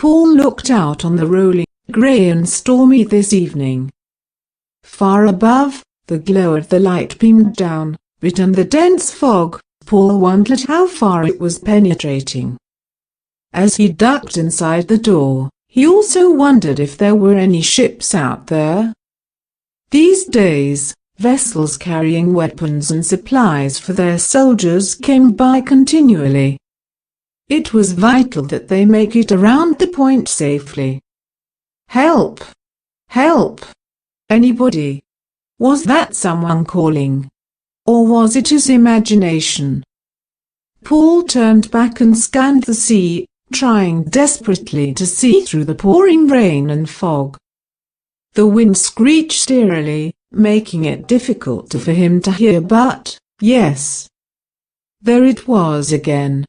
Paul looked out on the rolling, grey and stormy this evening. Far above, the glow of the light beamed down, but in the dense fog, Paul wondered how far it was penetrating. As he ducked inside the door, he also wondered if there were any ships out there. These days, vessels carrying weapons and supplies for their soldiers came by continually. It was vital that they make it around the point safely. Help! Help! Anybody? Was that someone calling? Or was it his imagination? Paul turned back and scanned the sea, trying desperately to see through the pouring rain and fog. The wind screeched eerily, making it difficult for him to hear, but, yes. There it was again.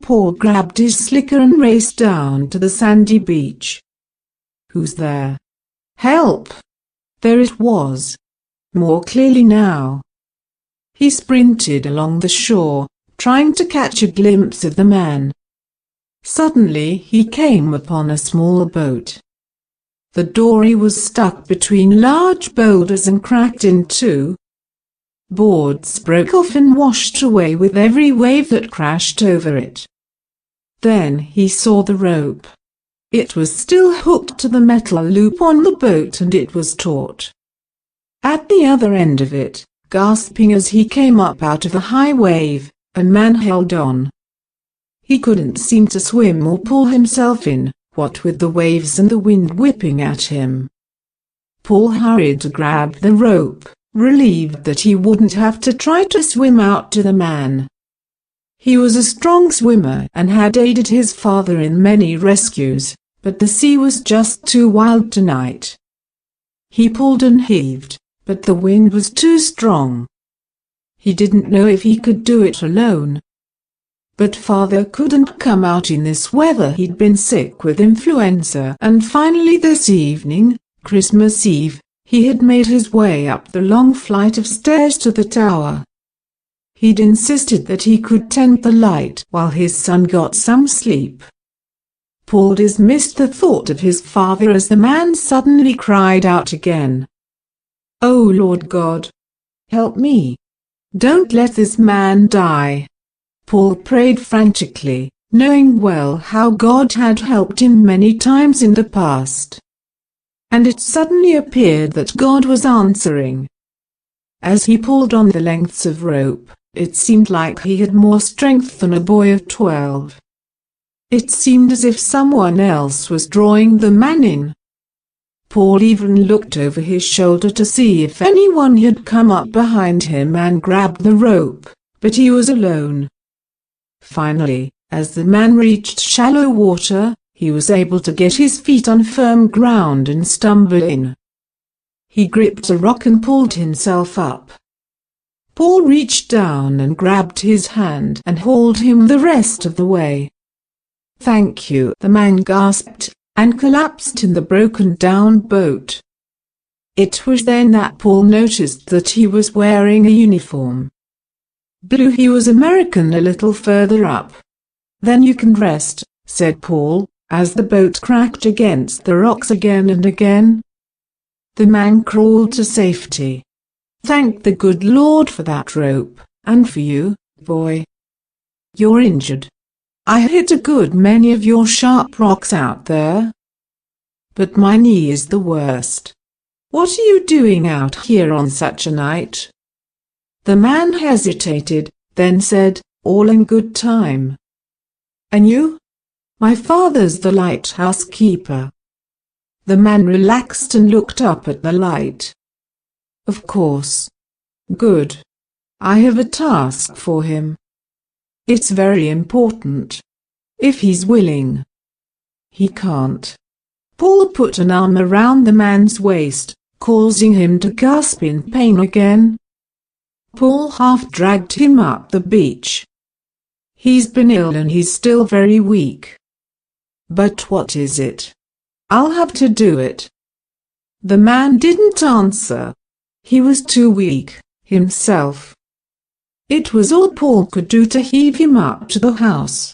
Paul grabbed his slicker and raced down to the sandy beach. Who's there? Help! There it was. More clearly now. He sprinted along the shore, trying to catch a glimpse of the man. Suddenly he came upon a small boat. The dory was stuck between large boulders and cracked in two. Boards broke off and washed away with every wave that crashed over it. Then he saw the rope. It was still hooked to the metal loop on the boat and it was taut. At the other end of it, gasping as he came up out of the high wave, a man held on. He couldn't seem to swim or pull himself in, what with the waves and the wind whipping at him. Paul hurried to grab the rope, relieved that he wouldn't have to try to swim out to the man. He was a strong swimmer and had aided his father in many rescues, but the sea was just too wild tonight. He pulled and heaved, but the wind was too strong. He didn't know if he could do it alone. But father couldn't come out in this weather. He'd been sick with influenza, and finally this evening, Christmas Eve, he had made his way up the long flight of stairs to the tower. He'd insisted that he could tend the light while his son got some sleep. Paul dismissed the thought of his father as the man suddenly cried out again. "Oh Lord God! Help me! Don't let this man die!" Paul prayed frantically, knowing well how God had helped him many times in the past. And it suddenly appeared that God was answering. As he pulled on the lengths of rope, it seemed like he had more strength than a boy of 12. It seemed as if someone else was drawing the man in. Paul even looked over his shoulder to see if anyone had come up behind him and grabbed the rope, but he was alone. Finally, as the man reached shallow water, he was able to get his feet on firm ground and stumble in. He gripped a rock and pulled himself up. Paul reached down and grabbed his hand and hauled him the rest of the way. "Thank you," the man gasped, and collapsed in the broken-down boat. It was then that Paul noticed that he was wearing a uniform. Blue. He was American. A little further up. "Then you can rest," said Paul, as the boat cracked against the rocks again and again. The man crawled to safety. "Thank the good Lord for that rope, and for you, boy. You're injured. I hit a good many of your sharp rocks out there. But my knee is the worst. What are you doing out here on such a night?" The man hesitated, then said, "All in good time." "And you?" "My father's the lighthouse keeper." The man relaxed and looked up at the light. "Of course. Good. I have a task for him. It's very important. If he's willing." "He can't." Paul put an arm around the man's waist, causing him to gasp in pain again. Paul half dragged him up the beach. "He's been ill and he's still very weak." "But what is it?" "I'll have to do it." The man didn't answer. He was too weak, himself. It was all Paul could do to heave him up to the house.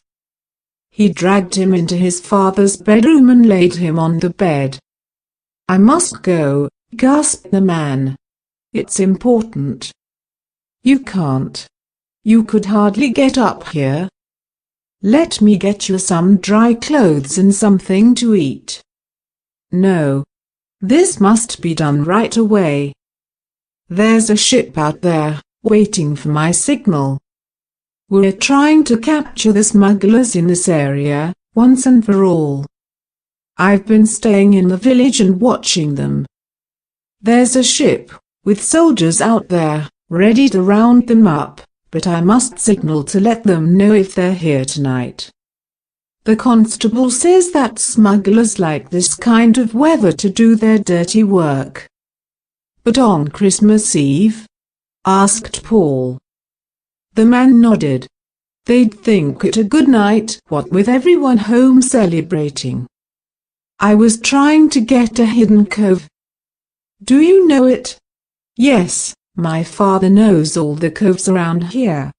he dragged him into his father's bedroom and laid him on the bed. "I must go," gasped the man. "It's important." "You can't. You could hardly get up here. Let me get you some dry clothes and something to eat." "No. This must be done right away. There's a ship out there, waiting for my signal. We're trying to capture the smugglers in this area, once and for all. I've been staying in the village and watching them. There's a ship, with soldiers out there, ready to round them up, but I must signal to let them know if they're here tonight. The constable says that smugglers like this kind of weather to do their dirty work." "But on Christmas Eve?" asked Paul. The man nodded. "They'd think it a good night, what with everyone home celebrating. I was trying to get to Hidden Cove. Do you know it?" "Yes, my father knows all the coves around here."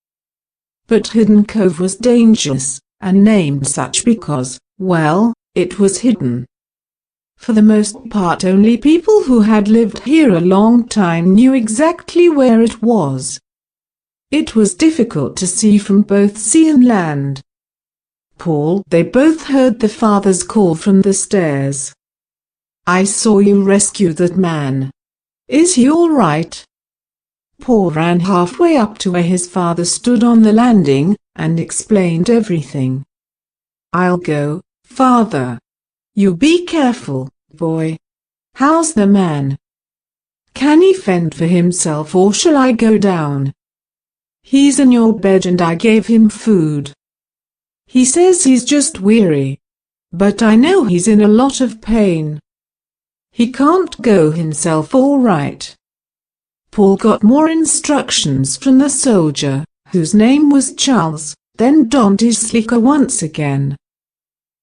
But Hidden Cove was dangerous, and named such because, well, it was hidden. For the most part only people who had lived here a long time knew exactly where it was. It was difficult to see from both sea and land. "Paul," they both heard the father's call from the stairs. "I saw you rescue that man. Is he all right?" Paul ran halfway up to where his father stood on the landing, and explained everything. "I'll go, father. You be careful, boy. How's the man? Can he fend for himself or shall I go down?" "He's in your bed and I gave him food. He says he's just weary. But I know he's in a lot of pain. He can't go himself all right." Paul got more instructions from the soldier, whose name was Charles, then donned his slicker once again.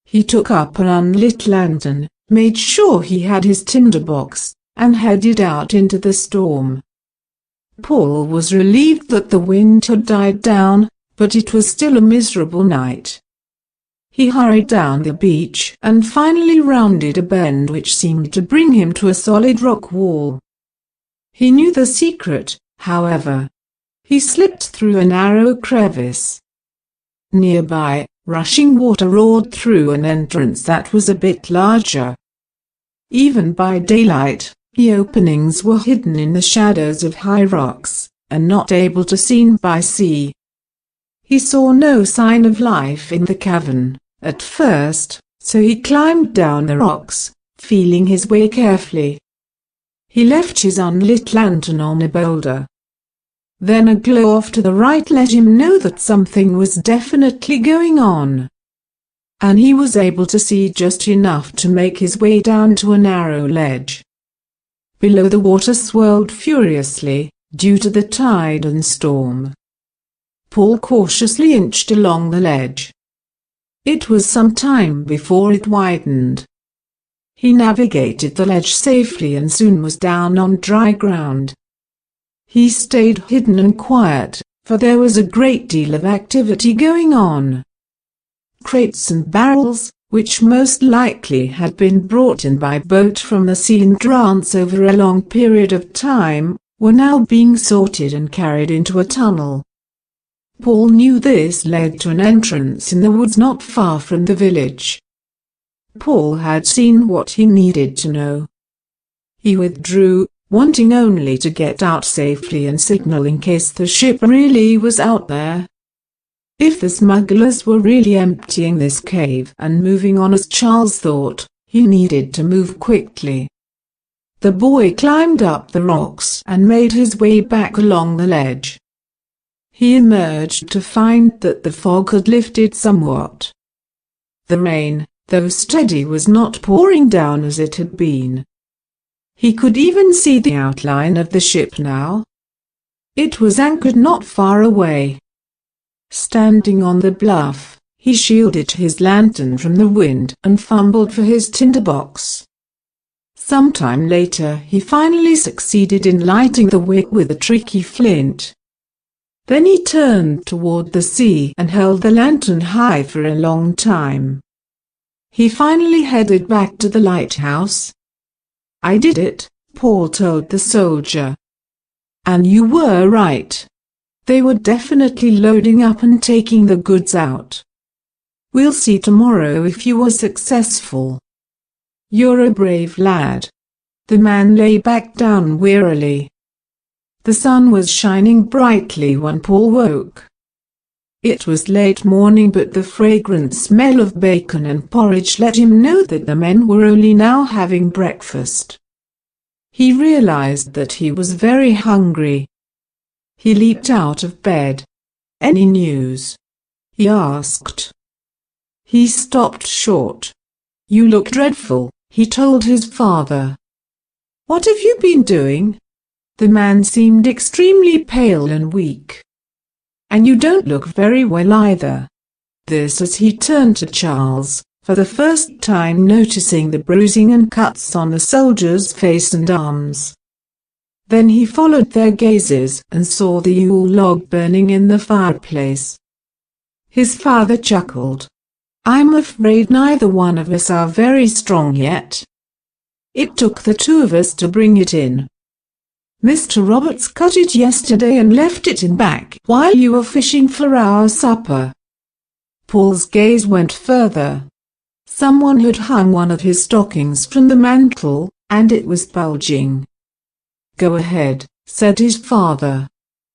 He took up an unlit lantern, made sure he had his tinderbox, and headed out into the storm. Paul was relieved that the wind had died down, but it was still a miserable night. He hurried down the beach and finally rounded a bend which seemed to bring him to a solid rock wall. He knew the secret, however. He slipped through a narrow crevice. Nearby, rushing water roared through an entrance that was a bit larger. Even by daylight, the openings were hidden in the shadows of high rocks, and not able to be seen by sea. He saw no sign of life in the cavern, at first, so he climbed down the rocks, feeling his way carefully. He left his unlit lantern on a boulder. Then a glow off to the right let him know that something was definitely going on. And he was able to see just enough to make his way down to a narrow ledge. Below the water swirled furiously, due to the tide and storm. Paul cautiously inched along the ledge. It was some time before it widened. He navigated the ledge safely and soon was down on dry ground. He stayed hidden and quiet, for there was a great deal of activity going on. Crates and barrels, which most likely had been brought in by boat from the sea in drafts over a long period of time, were now being sorted and carried into a tunnel. Paul knew this led to an entrance in the woods not far from the village. Paul had seen what he needed to know. He withdrew, wanting only to get out safely and signal in case the ship really was out there. If the smugglers were really emptying this cave and moving on as Charles thought, he needed to move quickly. The boy climbed up the rocks and made his way back along the ledge. He emerged to find that the fog had lifted somewhat. The rain, though steady, was not pouring down as it had been. He could even see the outline of the ship now. It was anchored not far away. Standing on the bluff, he shielded his lantern from the wind and fumbled for his tinderbox. Some time later he finally succeeded in lighting the wick with a tricky flint. Then he turned toward the sea and held the lantern high for a long time. He finally headed back to the lighthouse. "I did it," Paul told the soldier. "And you were right. They were definitely loading up and taking the goods out. We'll see tomorrow if you were successful." "You're a brave lad." The man lay back down wearily. The sun was shining brightly when Paul woke. It was late morning, but the fragrant smell of bacon and porridge let him know that the men were only now having breakfast. He realized that he was very hungry. He leaped out of bed. "Any news?" he asked. He stopped short. "You look dreadful," he told his father. "What have you been doing?" The man seemed extremely pale and weak. "And you don't look very well either." This as he turned to Charles, for the first time noticing the bruising and cuts on the soldier's face and arms. Then he followed their gazes and saw the Yule log burning in the fireplace. His father chuckled. "I'm afraid neither one of us are very strong yet. It took the two of us to bring it in. Mr. Roberts cut it yesterday and left it in back while you were fishing for our supper." Paul's gaze went further. Someone had hung one of his stockings from the mantel, and it was bulging. "Go ahead," said his father.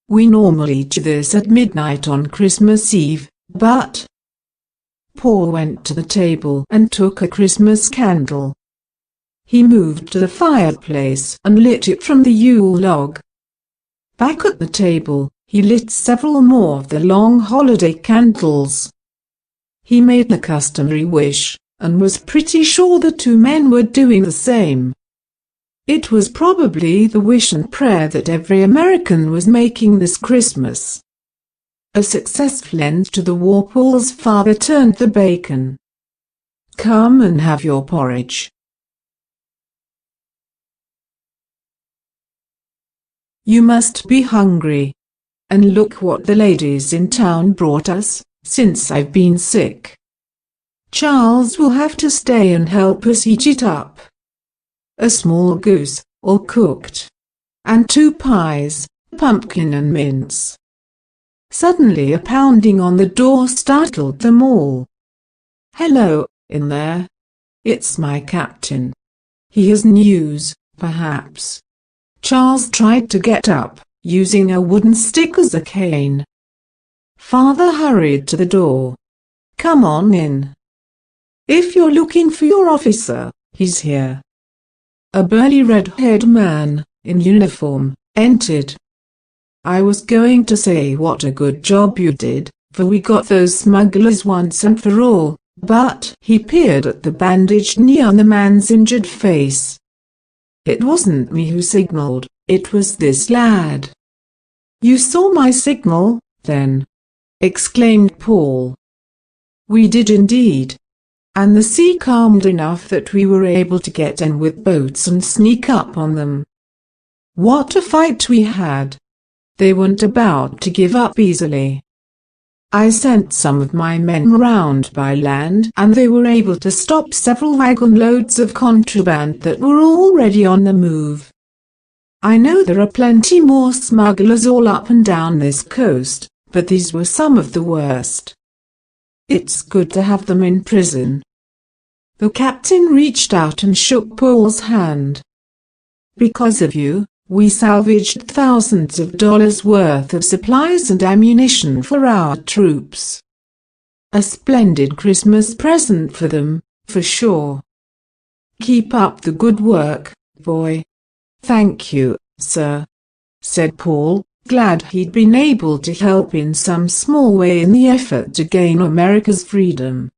"We normally do this at midnight on Christmas Eve, but—" Paul went to the table and took a Christmas candle. He moved to the fireplace and lit it from the Yule log. Back at the table, he lit several more of the long holiday candles. He made the customary wish, and was pretty sure the two men were doing the same. It was probably the wish and prayer that every American was making this Christmas. A successful end to the war. Paul's father turned the bacon. "Come and have your porridge." "You must be hungry. And look what the ladies in town brought us, since I've been sick. Charles will have to stay and help us eat it up. A small goose, all cooked. And 2 pies, pumpkin and mince." Suddenly a pounding on the door startled them all. "Hello, in there. It's my captain. He has news, perhaps." Charles tried to get up, using a wooden stick as a cane. Father hurried to the door. "Come on in. If you're looking for your officer, he's here." A burly red-haired man, in uniform, entered. "I was going to say what a good job you did, for we got those smugglers once and for all, but—" He peered at the bandaged knee on the man's injured face. "It wasn't me who signaled, it was this lad." "You saw my signal, then?" exclaimed Paul. "We did indeed. And the sea calmed enough that we were able to get in with boats and sneak up on them. What a fight we had! They weren't about to give up easily. I sent some of my men round by land and they were able to stop several wagon loads of contraband that were already on the move. I know there are plenty more smugglers all up and down this coast, but these were some of the worst. It's good to have them in prison." The captain reached out and shook Paul's hand. "Because of you, we salvaged thousands of dollars worth of supplies and ammunition for our troops. A splendid Christmas present for them, for sure. Keep up the good work, boy." "Thank you, sir," said Paul, glad he'd been able to help in some small way in the effort to gain America's freedom.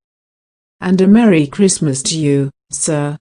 "And a Merry Christmas to you, sir."